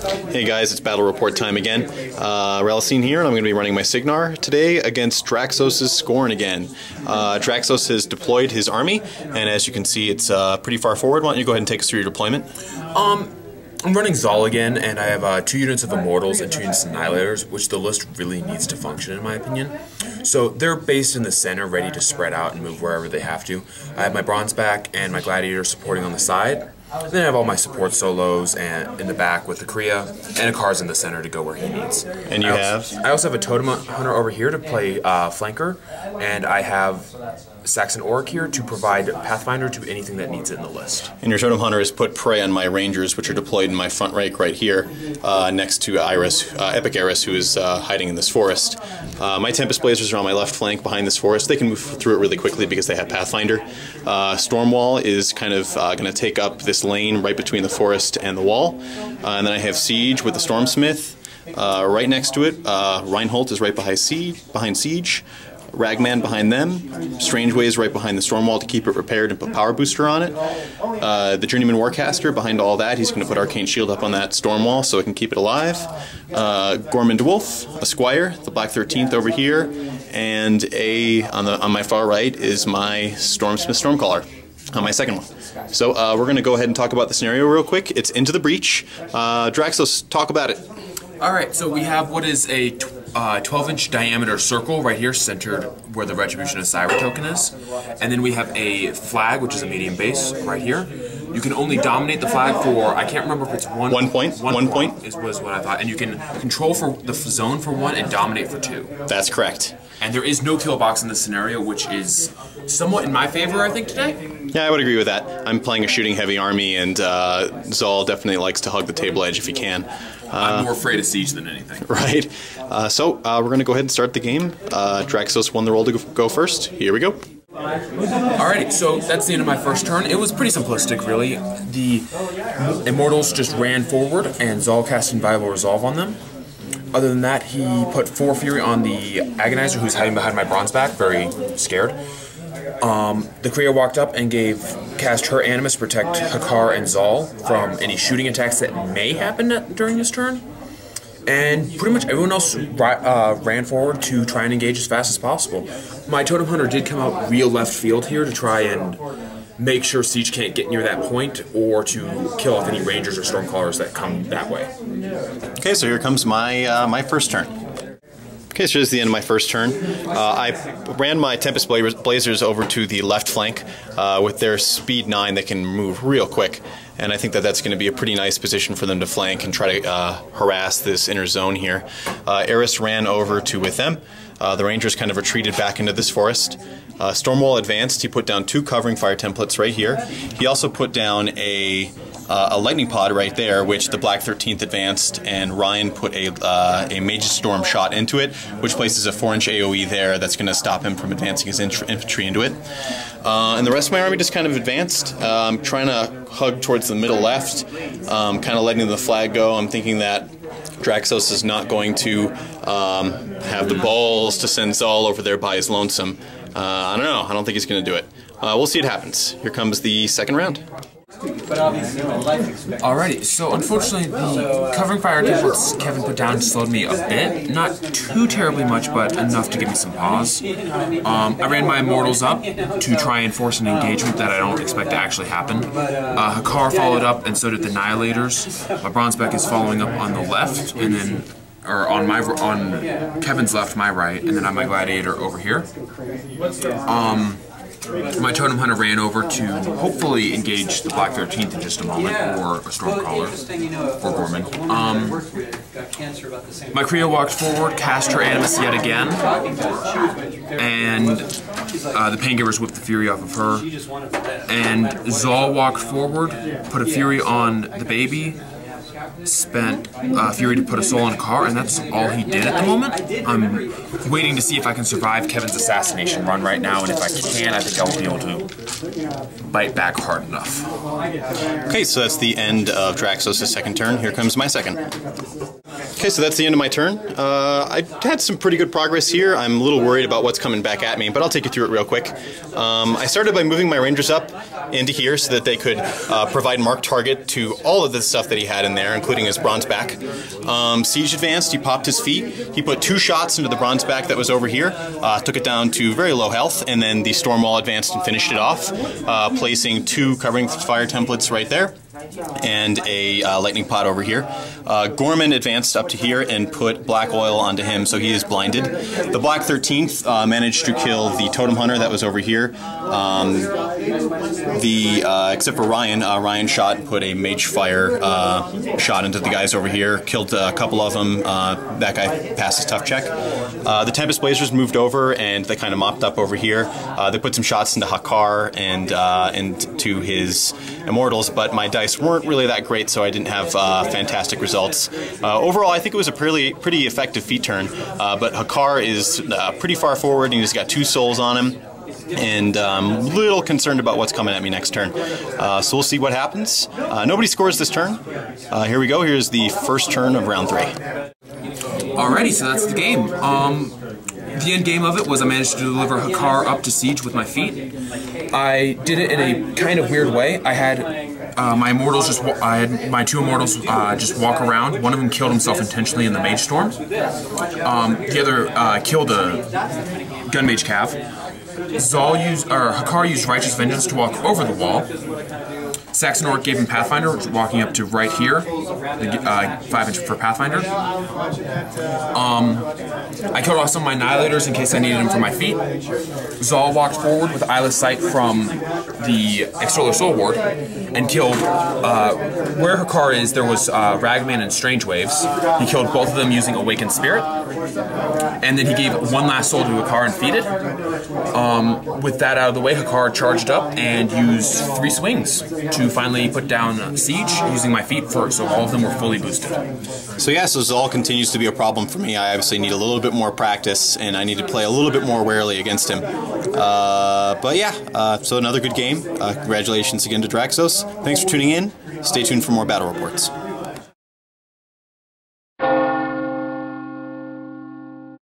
Hey guys, it's battle report time again. Relicine here, and I'm going to be running my Cygnar today against Draxos' Skorne again. Draxos has deployed his army, and as you can see, it's pretty far forward. Why don't you go ahead and take us through your deployment? I'm running Zaal again, and I have 2 units of Immortals and 2 units of Annihilators, which the list really needs to function, in my opinion. So they're based in the center, ready to spread out and move wherever they have to. I have my Bronze back and my Gladiator supporting on the side. Then I have all my support solos and in the back with the Kriya, and Akar's in the center to go where he needs. And I also have a Totem Hunter over here to play flanker, and I have Saxon Orc here to provide Pathfinder to anything that needs it in the list. And your Totem Hunter has put prey on my Rangers, which are deployed in my front rank right here, next to Epic Eris, who is hiding in this forest. My Tempest Blazers are on my left flank behind this forest. They can move through it really quickly because they have Pathfinder. Stormwall is kind of going to take up this lane right between the forest and the wall. And then I have Siege with the Stormsmith right next to it. Reinhold is right behind Siege. Ragman behind them, Strangeway is right behind the Stormwall to keep it repaired and put Power Booster on it. The Journeyman Warcaster behind all that, he's going to put Arcane Shield up on that Stormwall so it can keep it alive. Gormand Wolf, a Squire, the Black 13th over here, and on my far right is my Stormsmith Stormcaller on my second one. So we're going to go ahead and talk about the scenario real quick. It's Into the Breach. Draxos, talk about it. Alright, so we have what is a 12-inch diameter circle right here centered where the Retribution of Cyber token is. And then we have a flag, which is a medium base, right here. You can only dominate the flag for, I can't remember if it's one point. One point was what I thought. And you can control for the zone for 1 and dominate for 2. That's correct. And there is no kill box in this scenario, which is somewhat in my favor, I think, today. Yeah, I would agree with that. I'm playing a shooting heavy army, and Zaal definitely likes to hug the table edge if he can. I'm more afraid of Siege than anything. Right. So we're going to go ahead and start the game. Draxos won the role to go first. Here we go. Alrighty, so that's the end of my first turn. It was pretty simplistic, really. The Immortals just ran forward, and Zaal cast Inviolable Resolve on them. Other than that, he put 4 Fury on the Agonizer, who's hiding behind my Bronze back, very scared. The Kriya walked up and cast her Animus to protect Hakar and Zaal from any shooting attacks that may happen during this turn. And pretty much everyone else ran forward to try and engage as fast as possible. My Totem Hunter did come out real left field here to try and make sure Siege can't get near that point, or to kill off any Rangers or Stormcallers that come that way. Okay, so here comes my first turn. Okay, so this is the end of my first turn. I ran my Tempest Blazers over to the left flank with their speed 9. They can move real quick, and I think that that's going to be a pretty nice position for them to flank and try to harass this inner zone here. Eris ran over to with them. The Rangers kind of retreated back into this forest. Stormwall advanced. He put down 2 covering fire templates right here. He also put down a lightning pod right there, which the Black 13th advanced, and Ryan put a Mage's Storm shot into it, which places a 4-inch AoE there that's going to stop him from advancing his infantry into it. And the rest of my army just kind of advanced. I'm trying to hug towards the middle left, kind of letting the flag go. I'm thinking that Draxos is not going to have the balls to send Zaal over there by his lonesome. I don't know. I don't think he's going to do it. We'll see what happens. Here comes the second round. Alrighty, so unfortunately the covering fire templates Kevin put down slowed me a bit. Not too terribly much, but enough to give me some pause. I ran my Immortals up to try and force an engagement that I don't expect to actually happen. Hakar followed up, and so did the Annihilators. My Bronze back is following up on the left, and then on Kevin's left, my right, and then on my Gladiator over here. My Totem Hunter ran over to hopefully engage the Black 13th in just a moment, or a Stormcaller, or Gorman. My Kriya walked forward, cast her Animus yet again, and the Paingivers whipped the Fury off of her. And Zaal walked forward, put a Fury on the baby, spent Fury to put a soul on a car, and that's all he did at the moment. I'm waiting to see if I can survive Kevin's assassination run right now, and if I can, I think I'll be able to bite back hard enough. Okay, so that's the end of Draxos' second turn. Here comes my second. Okay, so that's the end of my turn. I had some pretty good progress here. I'm a little worried about what's coming back at me, but I'll take you through it real quick. I started by moving my Rangers up into here so that they could provide marked target to all of the stuff that he had in there, including his bronze back. Siege advanced, he popped his feet, he put 2 shots into the bronze back that was over here, took it down to very low health, and then the storm wall advanced and finished it off, placing 2 covering fire templates right there, and a lightning pot over here. Gorman advanced up to here and put black oil onto him, so he is blinded. The Black 13th managed to kill the Totem Hunter that was over here. Except for Ryan, Ryan shot and put a Mage Fire shot into the guys over here, killed a couple of them. That guy passed his tough check. The Tempest Blazers moved over and they kind of mopped up over here. They put some shots into Hakar and to his Immortals, but my dice weren't really that great, so I didn't have fantastic results. Overall, I think it was a pretty effective feat turn, but Hakar is pretty far forward and he's got 2 souls on him. And I'm a little concerned about what's coming at me next turn. So we'll see what happens. Nobody scores this turn. Here we go. Here's the first turn of round 3. Alrighty, so that's the game. The end game of it was I managed to deliver Hakar up to siege with my feet. I did it in a kind of weird way. I had my immortals I had my 2 immortals just walk around. One of them killed himself intentionally in the Mage Storm. The other killed a Gun Mage Cav. Hakar used Righteous Vengeance to walk over the wall. Cygnar gave him Pathfinder, walking up to right here, 5-inch for Pathfinder. I killed off some of my Annihilators in case I needed them for my feet. Zaal walked forward with Eyeless Sight from the External Soul Ward and killed, where Hakar is, there was Ragman and Strange Waves. He killed both of them using Awakened Spirit. And then he gave 1 last soul to Hakar and feed it. With that out of the way, Hakar charged up and used 3 swings to finally put down siege using my feet first, so all of them were fully boosted. So yeah, so Zaal continues to be a problem for me. I obviously need a little bit more practice, and I need to play a little bit more warily against him. But yeah, so another good game. Congratulations again to Draxos. Thanks for tuning in. Stay tuned for more battle reports.